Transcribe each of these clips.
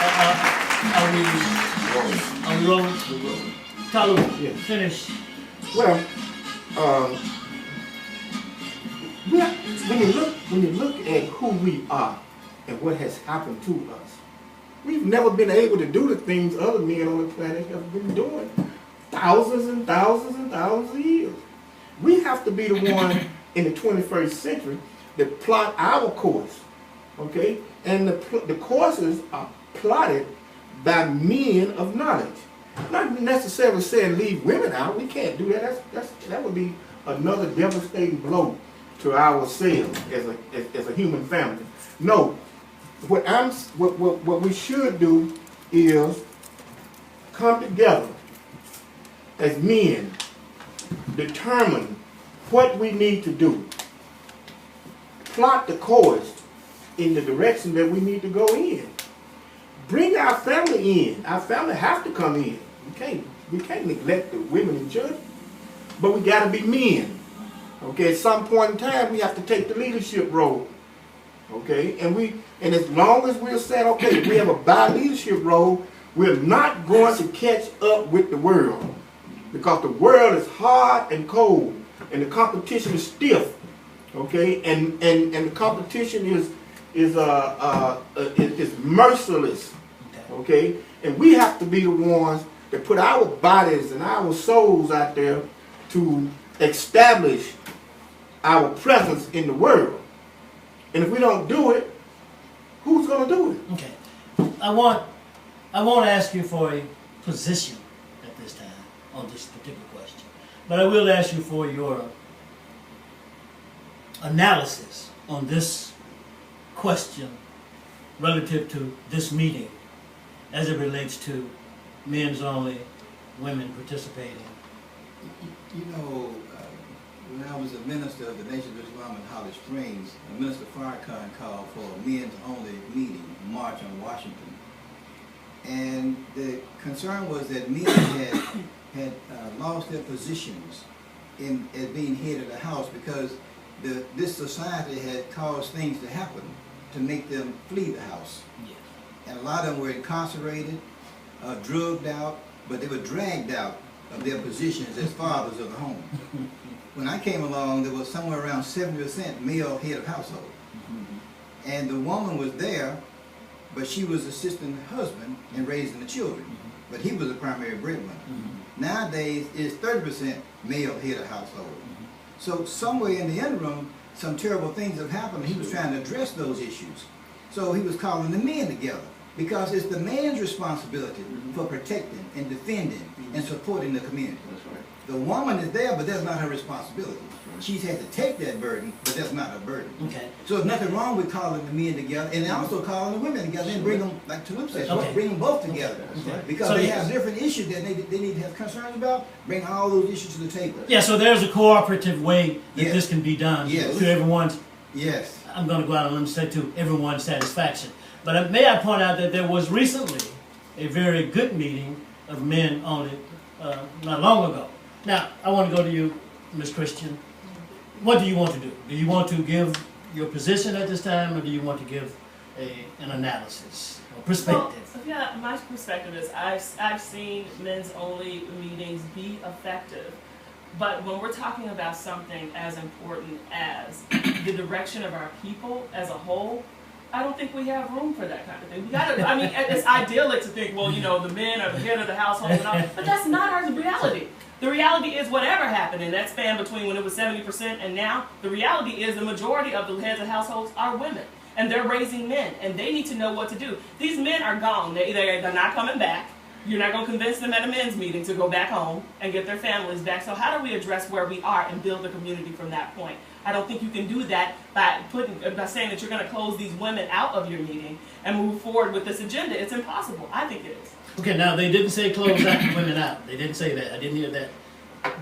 Are we rolling? Kalu, Yeah. finish. Well, um, when you look at who we are and what has happened to us, we've never been able to do the things other men on the planet have been doing thousands and thousands and thousands of years. We have to be the one in the 21st century that plot our course, okay? And the courses are plotted by men of knowledge. Not necessarily saying leave women out. We can't do that. That would be another devastating blow to ourselves as a human family. No, what we should do is come together as men, determine what we need to do, plot the course in the direction that we need to go in. Bring our family in. Our family have to come in. We can't neglect the women in church, but we got to be men. Okay, at some point in time, we have to take the leadership role. Okay, and as long as we're saying, okay, we have a bi-leadership role, we're not going to catch up with the world, because the world is hard and cold, and the competition is stiff. Okay, and the competition is merciless. Okay, and we have to be the ones that put our bodies and our souls out there to establish our presence in the world. And if we don't do it, who's going to do it? Okay. I won't ask you for a position at this time on this particular question, but I will ask you for your analysis on this question relative to this meeting as it relates to men's only, women participating. You know, when I was a minister of the Nation of Islam in Holly Springs, Minister Farrakhan called for a men's only meeting, march on Washington. And the concern was that men had lost their positions as being head of the house, because this society had caused things to happen to make them flee the house. Yes. And a lot of them were incarcerated, drugged out, but they were dragged out of their positions as fathers of the home. When I came along, there was somewhere around 70% male head of household. And the woman was there, but she was assisting the husband in raising the children. But he was the primary breadwinner. Nowadays, it's 30% male head of household. So somewhere in the interim, some terrible things have happened. He was trying to address those issues. So he was calling the men together, because it's the man's responsibility for protecting and defending and supporting the community. That's right. The woman is there, but that's not her responsibility. She's had to take that burden, but that's not her burden. Okay. So there's nothing wrong with calling the men together, and also calling the women together and bring them, like Tulip said, Okay. bring them both together. Okay. Because So they yes. have different issues that they need to have concerns about. Bring all those issues to the table. Yeah, so there's a cooperative way that Yes. this can be done Yes. to everyone's, Yes. I'm going to go out on a limb and say to everyone's satisfaction. But may I point out that there was recently a very good meeting of men on it not long ago. Now, I want to go to you, Ms. Christian. What do you want to do? Do you want to give your position at this time, or do you want to give an analysis or perspective? Well, yeah, my perspective is I've seen men's only meetings be effective, but when we're talking about something as important as the direction of our people as a whole, I don't think we have room for that kind of thing. We gotta, I mean, it's idyllic to think, well, you know, the men are the head of the household and all, but that's not our reality. The reality is whatever happened in that span between when it was 70% and now, the reality is the majority of the heads of households are women. And they're raising men, and they need to know what to do. These men are gone. They're not coming back. You're not going to convince them at a men's meeting to go back home and get their families back. So how do we address where we are and build a community from that point? I don't think you can do that by saying that you're going to close these women out of your meeting and move forward with this agenda. It's impossible. I think it is. Okay, now they didn't say close out women out. They didn't say that. I didn't hear that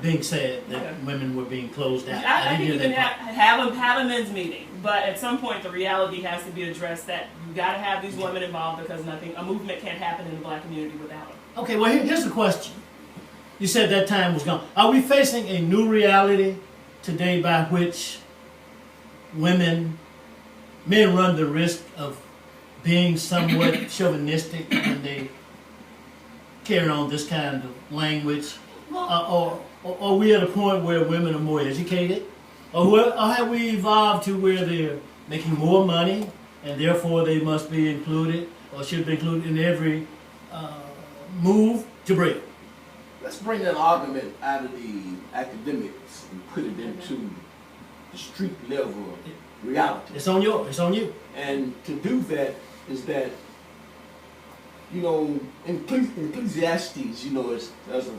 being said, that Okay. women were being closed out. I didn't think you hear can that part. have a men's meeting, but at some point the reality has to be addressed that you got to have these women involved, because a movement can't happen in the black community without them. Okay, well, here's the question. You said that time was gone. Are we facing a new reality today by which men run the risk of being somewhat chauvinistic when they carry on this kind of language? Or are we at a point where women are more educated? Or have we evolved to where they're making more money and therefore they must be included or should be included in every move to break? Let's bring that argument out of the academics and put it into the street level reality. It's on you. And to do that is that, you know, in Ecclesiastes, you know, there's a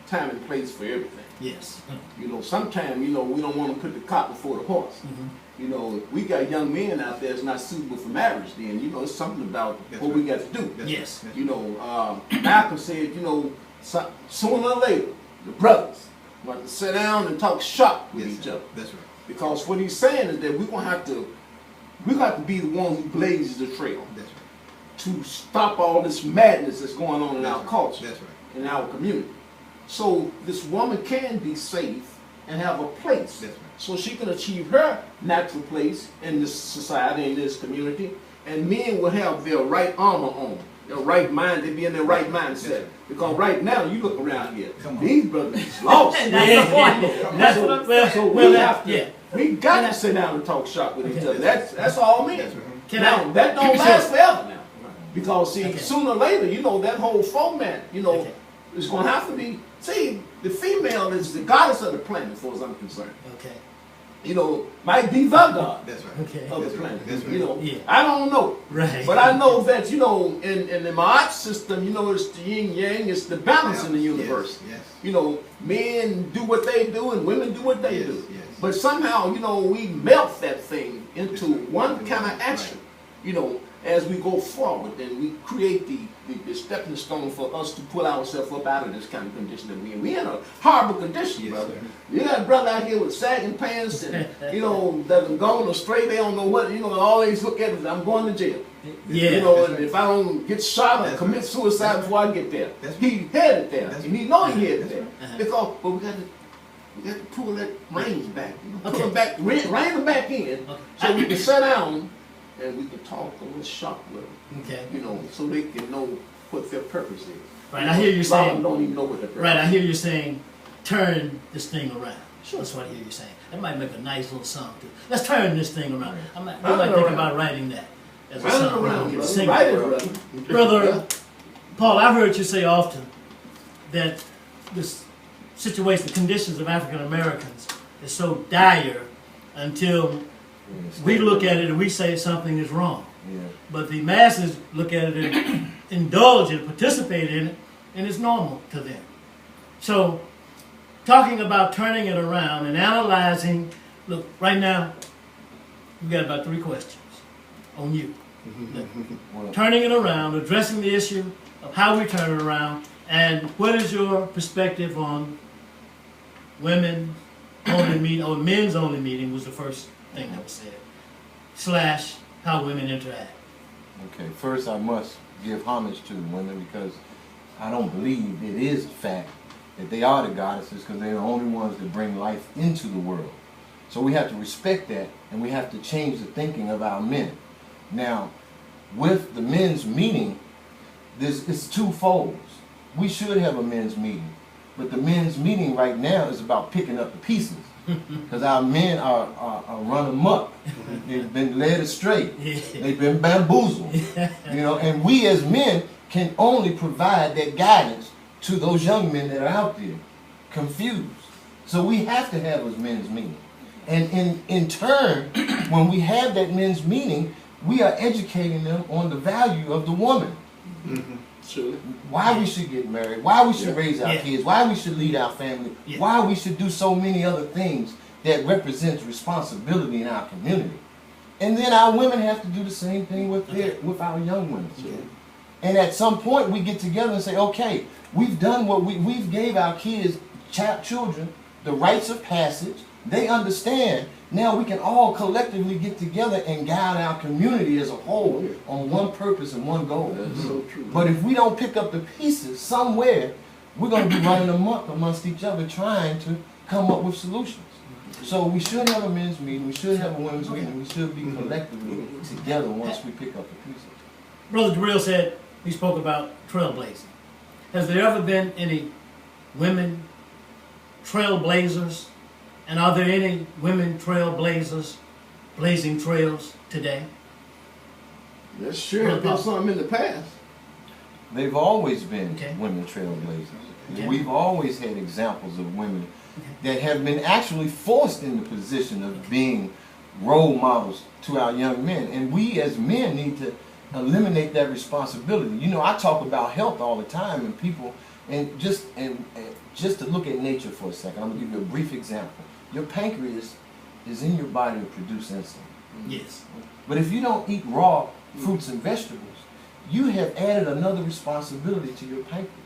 time and place for everything. Yes. You know, sometimes, you know, we don't want to put the cart before the horse. Mm-hmm. You know, if we got young men out there that's not suitable for marriage, then, you know, it's something about what we got to do. Yes. You know, Malcolm said, you know, sooner or later, the brothers want to sit down and talk shop with each other. That's right. Because what he's saying is that we're gonna have to be the one who blazes the trail That's right. to stop all this madness that's going on in our culture, That's right. in our community. So this woman can be safe and have a place, That's right. so she can achieve her natural place in this society, in this community, and men will have their right armor on, their right mind, they be in their right mindset. That's right. Because right now, you look around here, Come on. these brothers is lost. And that's the point. That's what I'm saying. So well, we that- have to, yeah. we got to sit down and talk shop with each other. That's all men. That's right. Can Now, I- that don't last forever now. Because see, Okay. sooner or later, you know, that whole format, you know, Okay. is gonna have to be, see, the female is the goddess of the planet, as far as I'm concerned. Okay. You know, might be the god That's right. Okay. of the That's right. planet. That's right. You know, Yeah. I don't know. Right. But I know that, you know, in the art system, you know, it's the yin yang, it's the balance in the universe. Yes. You know, men do what they do and women do what they Yes, do. yes. But somehow, you know, we melt that thing into Yes, sir. one kind of action. You know, as we go forward, and we create the stepping stone for us to pull ourselves up out of this kind of condition that we're in. We're in a horrible condition, Yes, brother. sir. You got a brother out here with sagging pants and, you know, that are going astray, they don't know what, you know, all they look at is, I'm going to jail. Yeah. You know, That's and right. if I don't get shot or That's commit right. suicide before I get there, That's he headed there, That's and he know he right. headed That's there. right. Uh-huh. Because, but we got to pull that reins back, you know, Okay. pull it back, rein it back in, Okay. so we can sit down and we can talk a little shop with them, Okay. you know, so they can know what their purpose is. Right, I hear you A lot of saying. them don't even know what their purpose Right, I is. hear you saying, turn this thing around. Sure. That's what I hear you saying. That might make a nice little song too. Let's turn this thing around. I might Turn it think around. about writing that as a Round song. and We around, can brother. sing Right it. it, brother. Brother Paul, I've heard you say often that this situation, the conditions of African Americans is so dire until we look at it and we say something is wrong. Yeah. But the masses look at it and indulge and participate in it, and it's normal to them. So, talking about turning it around and analyzing, look, right now, we've got about 3 questions on you. Turning it around, addressing the issue of how we turn it around, and what is your perspective on women only meeting, or men's only meeting was the first thing that was said, / how women interact. Okay, first I must give homage to the women because I don't believe it is the fact that they are the goddesses because they're the only ones that bring life into the world. So we have to respect that and we have to change the thinking of our men. Now, with the men's meeting, it's twofold. We should have a men's meeting, but the men's meeting right now is about picking up the pieces because our men are run amok. They've been led astray. They've been bamboozled. You know, and we as men can only provide that guidance to those young men that are out there confused. So we have to have those men's meeting. And in turn, when we have that men's meeting, we are educating them on the value of the woman. Surely. Why we should get married, why we should raise our Yeah. kids, why we should lead our family, Yeah. why we should do so many other things that represents responsibility in our community. And then our women have to do the same thing with our young women. And at some point we get together and say, okay, we've done what we've gave our kids, children, the rites of passage. They understand. Now we can all collectively get together and guide our community as a whole on one purpose and one goal. That's so true. But if we don't pick up the pieces somewhere, we're going to be running amok amongst each other trying to come up with solutions. So we should have a men's meeting, we should have a women's meeting, we should be collectively together once we pick up the pieces. Brother Jabril said, he spoke about trailblazing. Has there ever been any women trailblazers? And are there any women trailblazers blazing trails today? There's sure have been some in the past. They've always been Okay. women trailblazers. Okay. We've always had examples of women that have been actually forced in the position of being role models to our young men. And we as men need to eliminate that responsibility. You know, I talk about health all the time, and people, and just to look at nature for a second, I'm gonna give you a brief example. Your pancreas is in your body to produce insulin. Yes. But if you don't eat raw fruits and vegetables, you have added another responsibility to your pancreas.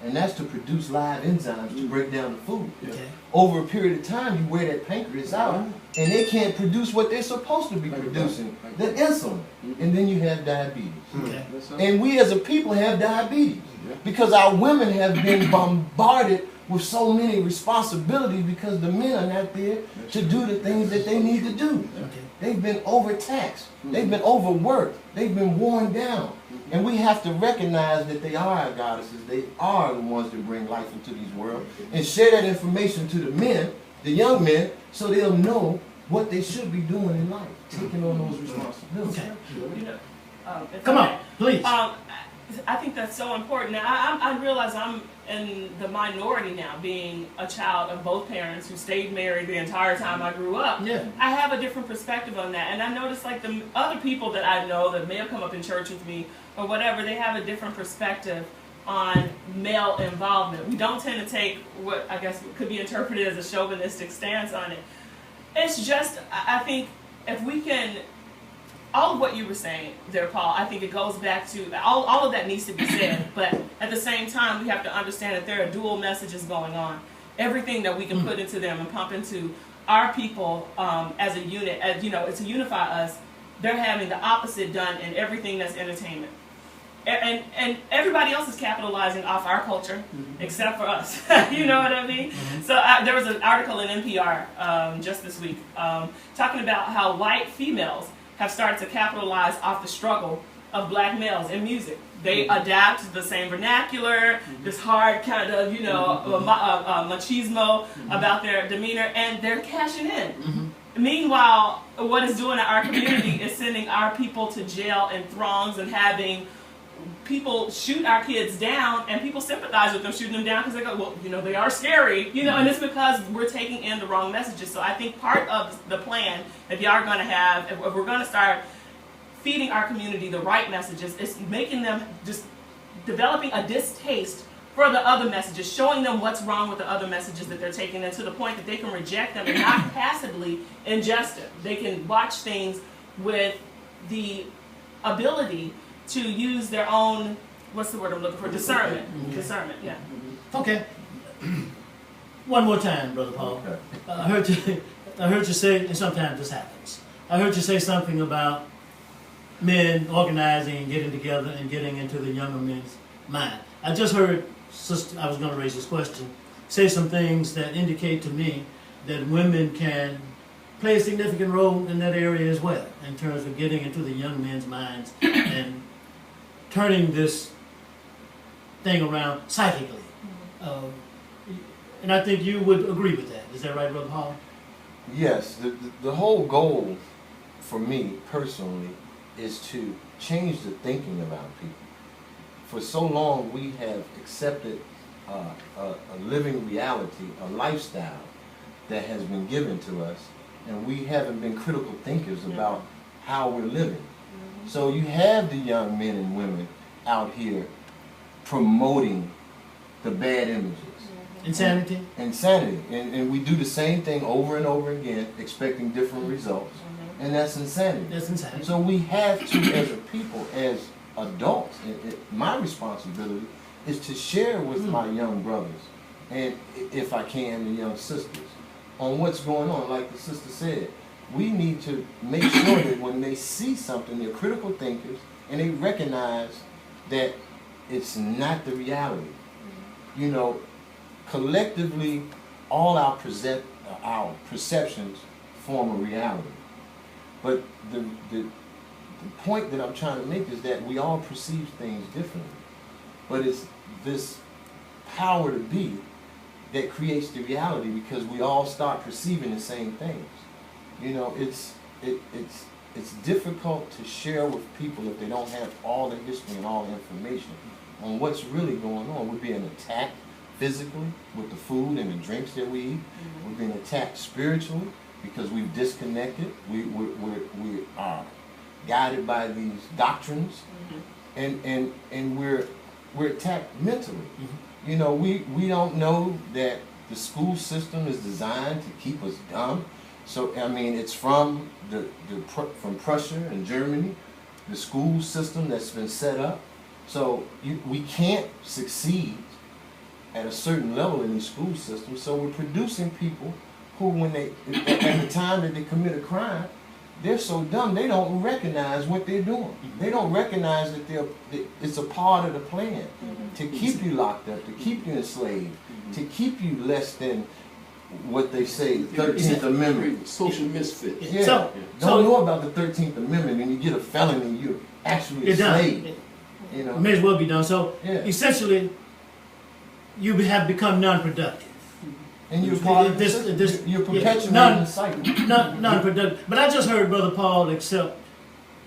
And that's to produce live enzymes to break down the food. Okay. Over a period of time, you wear that pancreas out, and they can't produce what they're supposed to be producing, the insulin. And then you have diabetes. Okay. And we as a people have diabetes because our women have been bombarded with so many responsibilities because the men are not there to do the things that they need to do. Okay. They've been overtaxed. They've been overworked. They've been worn down. And we have to recognize that they are our goddesses. They are the ones that bring life into these worlds. And share that information to the men, the young men, so they'll know what they should be doing in life, taking on those responsibilities. Okay. You know, if Come I on, may. please. I think that's so important. Now, I realize I'm in the minority now, being a child of both parents who stayed married the entire time I grew up. Yeah. I have a different perspective on that. And I notice like the other people that I know that may have come up in church with me or whatever, they have a different perspective on male involvement. We don't tend to take what I guess could be interpreted as a chauvinistic stance on it. It's just, I think if we can, all of what you were saying there, Paul, I think it goes back to, all of that needs to be said, but at the same time, we have to understand that there are dual messages going on. Everything that we can put into them and pump into our people as a unit, as, you know, to unify us, they're having the opposite done in everything that's entertainment. And everybody else is capitalizing off our culture, except for us. You know what I mean? So there was an article in NPR just this week talking about how white females have started to capitalize off the struggle of black males in music. They adapt the same vernacular, this hard kind of, you know, machismo about their demeanor, and they're cashing in. Meanwhile, what it's doing in our community is sending our people to jail in throngs and having people shoot our kids down, and people sympathize with them shooting them down because they go, well, you know, they are scary, you know, and it's because we're taking in the wrong messages. So I think part of the plan, if y'all are going to have, if we're going to start feeding our community the right messages, is making them just developing a distaste for the other messages, showing them what's wrong with the other messages that they're taking in to the point that they can reject them and not passively ingest it. They can watch things with the ability to use their own, what's the word I'm looking for? Discernment. Discernment, yeah. Okay. One more time, Brother Paul. Okay. I heard you say, and sometimes this happens. I heard you say something about men organizing and getting together and getting into the younger men's mind. I just heard, sister, I was going to raise this question, say some things that indicate to me that women can play a significant role in that area as well, in terms of getting into the young men's minds and turning this thing around psychically. And I think you would agree with that. Is that right, Brother Paul? Yes, the whole goal for me personally is to change the thinking of our people. For so long we have accepted a living reality, a lifestyle that has been given to us, and we haven't been critical thinkers about how we're living. So you have the young men and women out here promoting the bad images. Insanity? Insanity. And we do the same thing over and over again, expecting different results. And that's insanity. That's insanity. So we have to, as a people, as adults, my responsibility is to share with my young brothers, and if I can, the young sisters, on what's going on. Like the sister said, we need to make sure that when they see something, they're critical thinkers, and they recognize that it's not the reality. You know, collectively, all our perceptions form a reality. But the the point that I'm trying to make is that we all perceive things differently. But it's this power to be that creates the reality because we all start perceiving the same things. You know, it's difficult to share with people if they don't have all the history and all the information on what's really going on. We're being attacked physically with the food and the drinks that we eat. We're being attacked spiritually because we've disconnected. We are guided by these doctrines, and we're attacked mentally. You know, we don't know that the school system is designed to keep us dumb. So I mean, it's from from Prussia and Germany, the school system that's been set up. So we can't succeed at a certain level in these school systems. So we're producing people who, when they at the time that they commit a crime, they're so dumb they don't recognize what they're doing. They don't recognize that it's a part of the plan to keep you locked up, to keep you enslaved, to keep you less than what they say, 13th Amendment. Social misfits. Yeah. Don't know about the 13th Amendment, and you get a felony, you're actually a slave. You know? It may as well be done. So Yeah. essentially, you have become non-productive. And you're part of you're perpetuating the cycle. Non-productive. But I just heard Brother Paul accept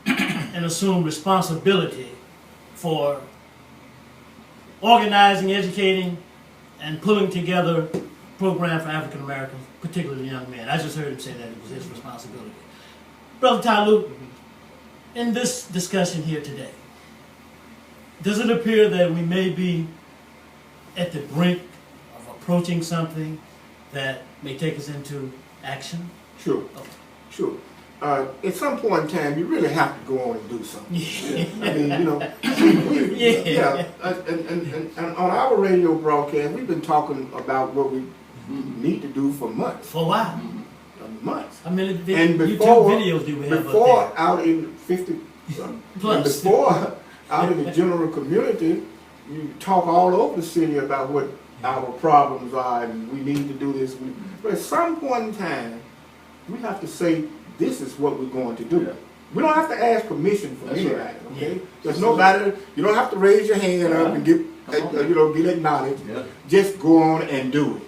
and assume responsibility for organizing, educating, and pulling together a program for African Americans, particularly young men. I just heard him say that it was his responsibility. Brother Tyloo, in this discussion here today, does it appear that we may be at the brink of approaching something that may take us into action? Sure, sure. At some point in time, you really have to go on and do something. I mean, you know, and on our radio broadcast, we've been talking about what we need to do for months. For a while. Months. I mean, And YouTube before, videos do we have before up out in 50, Plus. before out in the general community, you talk all over the city about what our problems are and we need to do this. But at some point in time, we have to say, this is what we're going to do. Yeah. We don't have to ask permission from That's anybody, right. okay? There's nobody, you don't have to raise your hand up and get, get acknowledged. Yeah. Just go on and do it,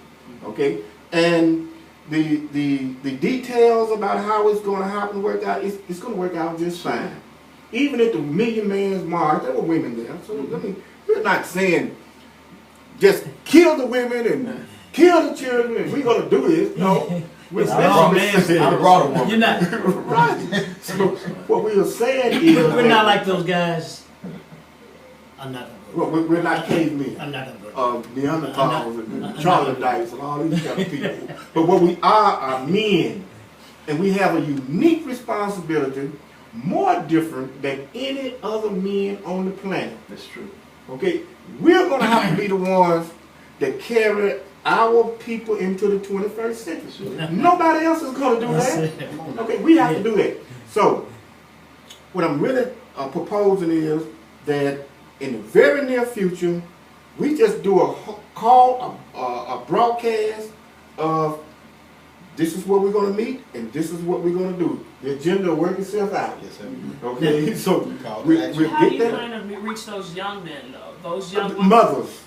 okay? And the details about how it's going to happen work out, it's going to work out just fine. Even at the Million Man's March, there were women there. So I mean, we're not saying just kill the women and kill the children and we're going to do this. No. I brought a woman. You're not. Right. So what we are saying is We're not like those guys. I'm not gonna go. we're not cavemen. I'm not gonna go. Neanderthals and Troglodytes and all these kind of people. But what we are men, and we have a unique responsibility, more different than any other men on the planet. That's true. Okay, we're going to have to be the ones that carry our people into the 21st century. Nobody else is going to do that. Okay, we have to do that. So, what I'm really proposing is that in the very near future, we just do a broadcast of this is what we're going to meet and this is what we're going to do. The agenda will work itself out. Yes, sir. Okay, so we'll How do get you that. kind of reach those young men, though? Those young Mothers.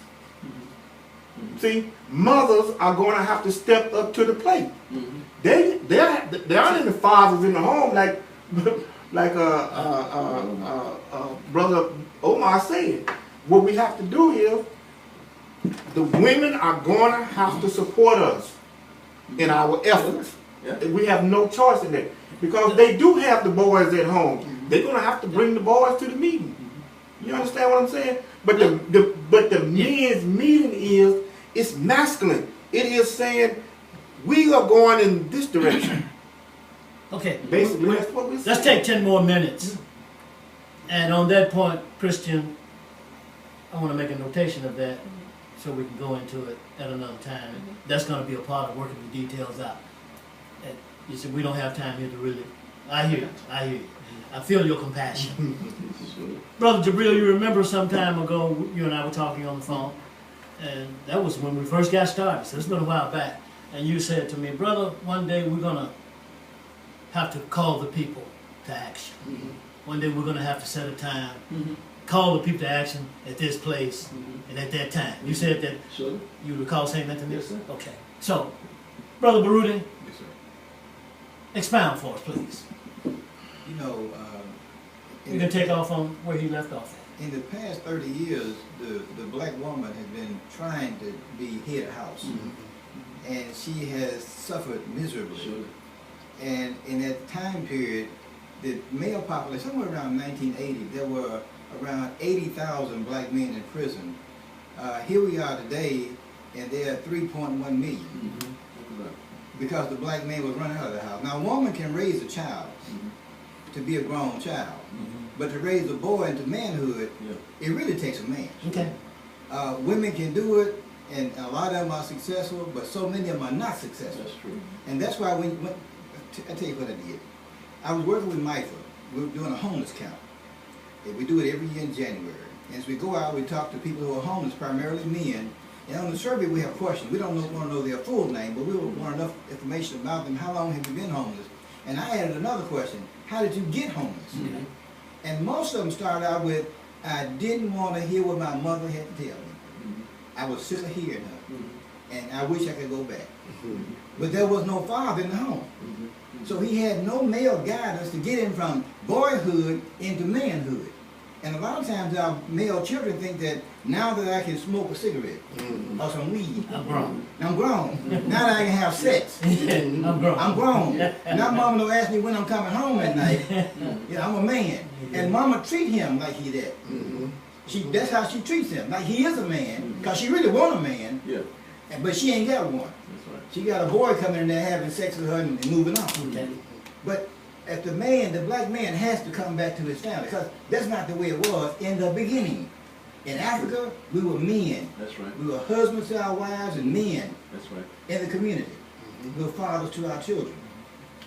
See, mothers are going to have to step up to the plate. They aren't in the fathers in the home like Brother Omar said. What we have to do is the women are going to have to support us in our efforts. Yeah. We have no choice in that because they do have the boys at home. They're going to have to bring the boys to the meeting. You understand what I'm saying? But the men's meeting is it's masculine. It is saying we are going in this direction. Okay. Basically, that's what we're saying. Let's take 10 more minutes. And on that point, Christian, I want to make a notation of that so we can go into it at another time. And that's going to be a part of working the details out. And you said we don't have time here to really. I hear you. I hear you. I feel your compassion. Brother Jabril, you remember some time ago you and I were talking on the phone, and that was when we first got started, so it's been a while back. And you said to me, brother, one day we're going to have to call the people to action. one day we're gonna have to set a time, Mhm. call the people to action at this place Mhm. and at that time. You said that Sure. you recall saying that to me? Yes, sir. Okay. So, Brother Baruti, Yes, sir. expound for us, please. You know, You can take off on where he left off at. in the past 30 years, the black woman has been trying to be head of house, and she has suffered miserably. Sure. And in that time period, the male population, somewhere around 1980, there were around 80,000 black men in prison. Here we are today, and there are 3.1 million Mhm. Right. because the black man was running out of the house. Now, a woman can raise a child Mhm. to be a grown child, Mm-hmm. but to raise a boy into manhood, Yeah. it really takes a man. Okay. Women can do it, and a lot of them are successful, but so many of them are not successful. That's true. And that's why I tell you what I did. I was working with MIFA. We were doing a homeless count. And we do it every year in January. And as we go out, we talk to people who are homeless, primarily men. And on the survey, we have questions. We don't want to know their full name, but we want enough information about them. How long have you been homeless? And I added another question. How did you get homeless? Mhm. And most of them started out with, I didn't want to hear what my mother had to tell me. Mhm. I was sick of hearing her. Mhm. And I wish I could go back. Mhm. But there was no father in the home. Mhm. So he had no male guidance to get him from boyhood into manhood. And a lot of times our male children think that now that I can smoke a cigarette or some weed, I'm grown. I'm grown. Now that I can have sex, I'm grown. I'm grown. Now mama don't ask me when I'm coming home at night. Yeah, I'm a man. And mama treat him like he that. That's how she treats him, like he is a man, because she really want a man, Yeah. but she ain't got one. That's right. She got a boy coming in there having sex with her and moving on. Okay. But if the black man has to come back to his family, because that's not the way it was in the beginning. In Africa, we were men. That's right. We were husbands to our wives and men That's right. in the community. We were fathers to our children.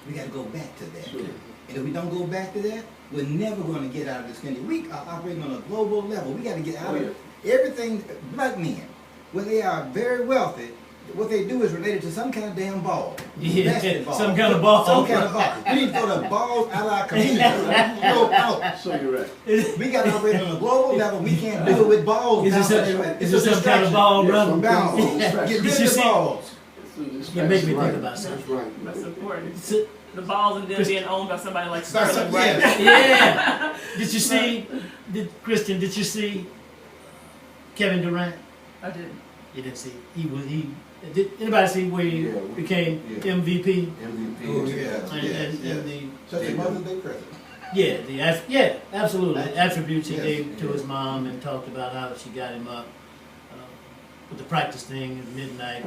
We got to go back to that. Sure. And if we don't go back to that, we're never going to get out of this country. We are operating on a global level. We got to get out of everything. Black men, when they are very wealthy, what they do is related to some kind of damn ball. Yeah, Basketball. some kind of ball. Some kind of ball. We need to throw the balls out of our community. Go out. So you're right. We got to operate on a global level. We can't do it with balls. Is this some kind of ball, brother? Balls. Yes. Get Did rid you of the see- balls. You make me Right. think about something. That's right. That's important. So- The balls and then being owned by somebody like That's Sterling. right. Yeah. Did you see, Christian, did you see Kevin Durant? I didn't. You didn't see. Did anybody see where he Yeah, we- became yeah. MVP? MVP. Oh, yeah. And, Yes, and, yes. and the, Such a Mother's Day present. yeah, absolutely. The attributes he Yes, gave to yes. his mom and talked about how she got him up with the practice thing at midnight,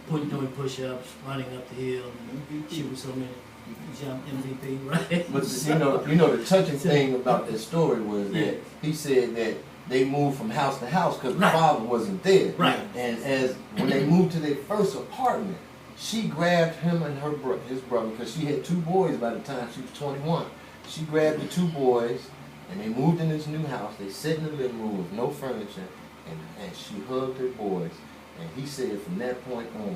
doing push-ups, running up the hill, and she was so many jump MVP, right? But you know the touching thing about that story was Yeah. that he said that they moved from house to house because the Right. father wasn't there. Right. And when they moved to their first apartment, she grabbed him and his brother, because she had 2 boys by the time she was 21. She grabbed the 2 boys, and they moved in this new house. They sat in the living room with no furniture, and she hugged her boys. And he said from that point on,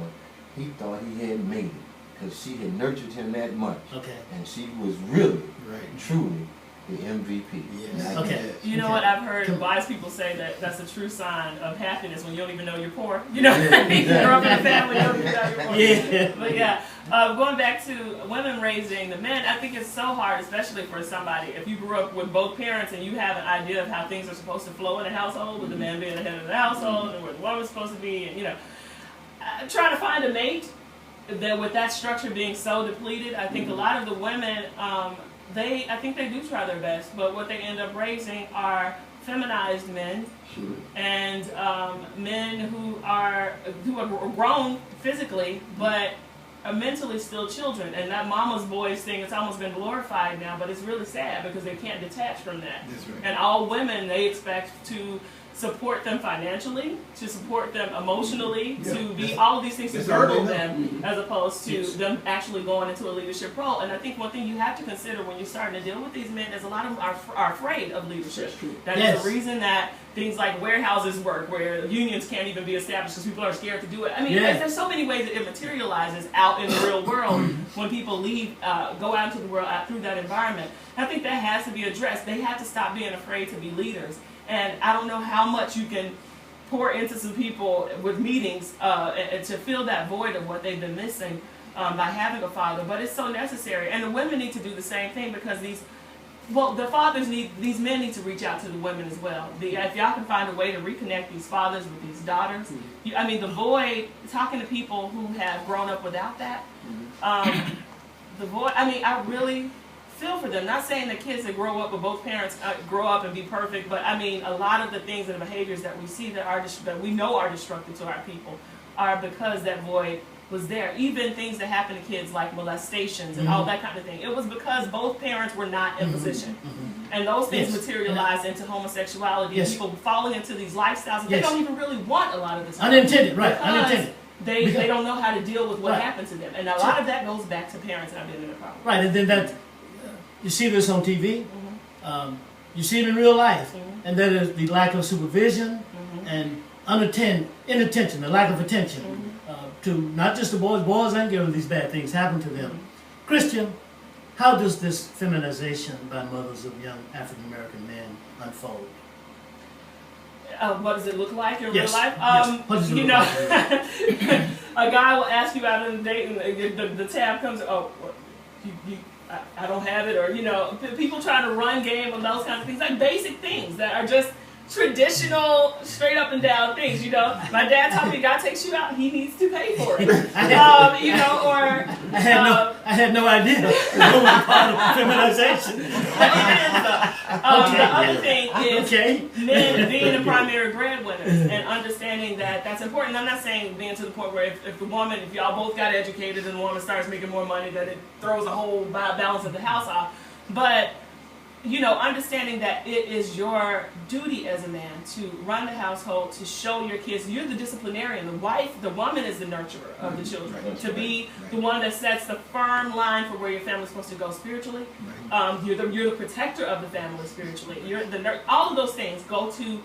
he thought he had made it, because she had nurtured him that much. Okay. And she was really, Right. truly the MVP. Yes. Okay. You know Okay. what? I've heard Come- wise people say that that's a true sign of happiness when you don't even know you're poor. You know, Yeah, you grow up in a exactly. family, you don't even know you're poor. Yeah. But yeah, going back to women raising the men, I think it's so hard, especially for somebody, if you grew up with both parents and you have an idea of how things are supposed to flow in a household, with the man being the head of the household and where the woman's supposed to be, and you know, trying to find a mate, that with that structure being so depleted, I think a lot of the women, I think they do try their best, but what they end up raising are feminized men Sure. and men who are grown physically, but are mentally still children. And that mama's boys thing, it's almost been glorified now, but it's really sad because they can't detach from that. That's right. And all women, they expect to support them financially, to support them emotionally, Yeah. to be all of these things to That's already girdle done. them, as opposed to Yes. them actually going into a leadership role. And I think one thing you have to consider when you're starting to deal with these men is a lot of them are afraid of leadership. That's true. That is Yes. the reason that things like warehouses work, where unions can't even be established because people are scared to do it. I mean, Yeah. there's so many ways that it materializes out in the real world when people leave, go out into the world through that environment. I think that has to be addressed. They have to stop being afraid to be leaders. And I don't know how much you can pour into some people with meetings and to fill that void of what they've been missing by having a father, but it's so necessary. And the women need to do the same thing, because the fathers these men need to reach out to the women as well. If y'all can find a way to reconnect these fathers with these daughters, I mean, the void, talking to people who have grown up without that, the void, I mean, I really feel for them. Not saying that kids that grow up with both parents grow up and be perfect, but I mean, a lot of the things and the behaviors that we see that we know are destructive to our people are because that void was there. Even things that happen to kids like molestations and all that kind of thing. It was because both parents were not in position. And those things Yes. materialize into homosexuality, Yes. people falling into these lifestyles that Yes. they don't even really want a lot of the time. Unintended, right, Because unintended. they don't know how to deal with what Right. happened to them. And a lot of that goes back to parents not being in the problem. Right, and then that, you see this on TV, you see it in real life, and that is the lack of supervision and inattention, the lack of attention to not just the boys and girls, these bad things happen to them. Christian, how does this feminization by mothers of young African American men unfold? What does it look like in Yes, real life? yes. What does it You look know, a guy will ask you out on a date, and the tab comes. Oh, what, I don't have it, or people trying to run game and those kinds of things, like basic things that are just traditional, straight up and down things. My dad told me, God takes you out, he needs to pay for it. Or I had no idea that was part of feminization. the other thing is Okay. men being the primary breadwinners and understanding that that's important. I'm not saying being to the point where if y'all both got educated and the woman starts making more money, that it throws a whole balance of the house off. But understanding that it is your duty as a man to run the household, to show your kids. You're the disciplinarian. The woman is the nurturer of the children. Right. To be Right. the one that sets the firm line for where your family's supposed to go spiritually. You're the protector of the family spiritually. All of those things go to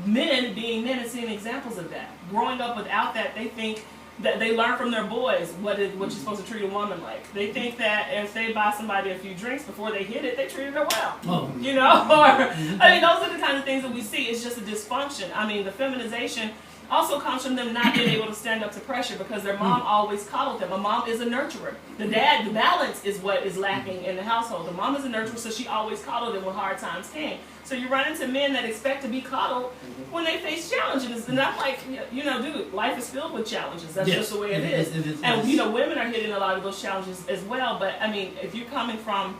men being men and seeing examples of that. Growing up without that, they think that they learn from their boys what you're supposed to treat a woman like. They think that if they buy somebody a few drinks before they hit it, they treated her well. Oh. Those are the kind of things that we see. It's just a dysfunction. I mean, the feminization also comes from them not being able to stand up to pressure because their mom always coddled them. A mom is a nurturer. The balance is what is lacking in the household. The mom is a nurturer, so she always coddled them when hard times came. So you run into men that expect to be coddled when they face challenges. And I'm like, dude, life is filled with challenges. That's Yes, just the way it it is. is, it is, And, yes. women are hitting a lot of those challenges as well. But, I mean, if you're coming from,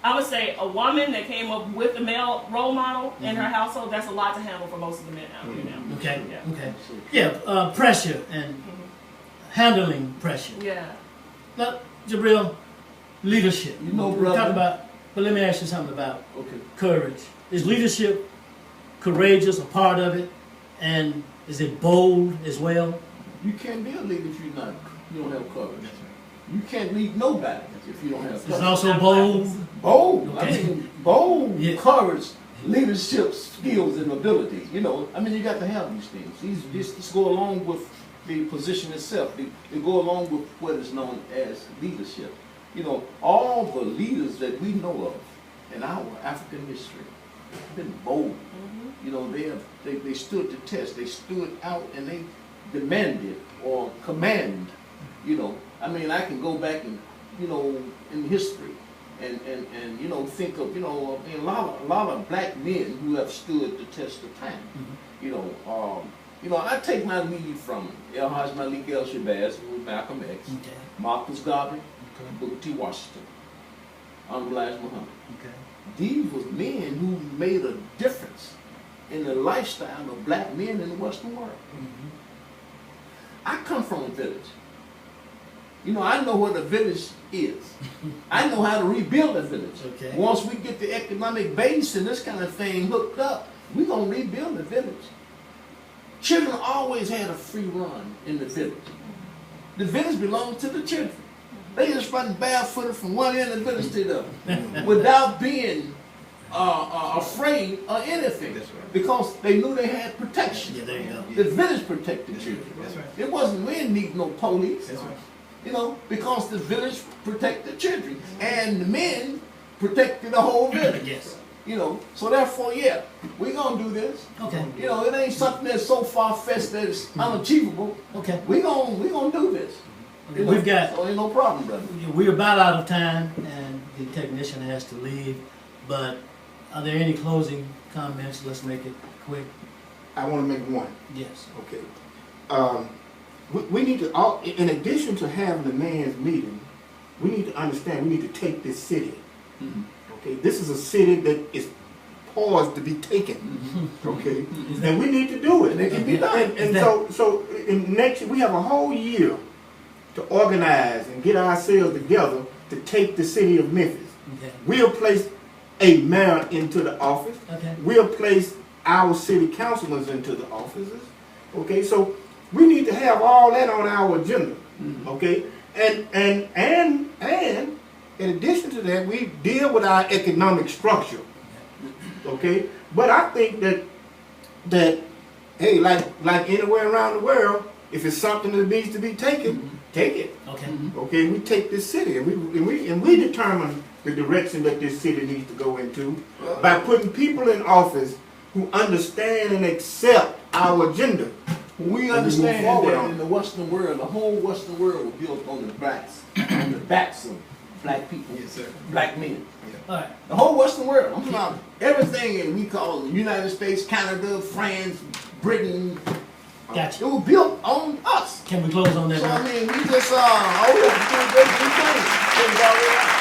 I would say, a woman that came up with a male role model in her household, that's a lot to handle for most of the men out here now. Okay, Yeah. okay. Yeah, pressure and handling pressure. Yeah. Now, Jabril, leadership. You know, We brother. talk about, but let me ask you something about Okay. courage. Is leadership courageous, a part of it? And is it bold as well? You can't be a leader if you don't have courage. You can't lead nobody if you don't have Is it courage. also bold? Bold. I Okay. mean, bold, Yeah. courage, leadership skills and abilities. You got to have these things. These go along with the position itself. They go along with what is known as leadership. All the leaders that we know of in our African history have been bold. They stood the test. They stood out and they demanded or command. I can go back and in history and think of a lot of black men who have stood the test of time. I take my lead from El-Haj Malik El-Shabazz, who was Malcolm X, Okay, Marcus Garvey, okay, Booker T. Washington, Honorable Elijah Muhammad. okay. These were men who made a difference in the lifestyle of black men in the Western world. I come from a village. I know what a village is. I know how to rebuild a village. Okay. Once we get the economic base and this kind of thing hooked up, we're going to rebuild the village. children always had a free run in the village. The village belonged to the children. They just run barefooted from one end of the village to the other without being afraid of anything. That's right. Because they knew they had protection. Yeah, there you go. The village protected children. That's right. It wasn't, we didn't need no police. That's right. You know, because the village protected children. And the men protected the whole village. Yes. You know, so therefore, yeah, we're gonna do this. Okay. You know, it ain't something that's so far-fetched that it's unachievable. Okay. We gonna do this. You know, We've got. so ain't no problem, brother. We're about out of time, and the technician has to leave. But are there any closing comments? Let's make it quick. I want to make one. Yes. Okay. We need to, in addition to having the man's meeting, we need to understand, we need to take this city. Mhm. Okay, this is a city that is poised to be taken. Okay, and we need to do it. And it can be done. And so in next year, we have a whole year to organize and get ourselves together to take the city of Memphis. Okay. We'll place a mayor into the office. Okay. We'll place our city councilors into the offices. Okay, so we need to have all that on our agenda. Okay, and in addition to that, we deal with our economic structure. Okay, but I think that hey, like anywhere around the world, if it's something that needs to be taken, take it. Okay. Okay, we take this city and we determine the direction that this city needs to go into by putting people in office who understand and accept our agenda. We And we move understand forward that on in it. the Western world, the whole Western world was built on the backs of black people, Yes, sir. black men. All right. The whole Western world. I'm talking about everything that we call the United States, Canada, France, Britain. Gotcha. It was built on us. Can we close on that So I note? mean, we just all we have to do is do things. Things all the way out.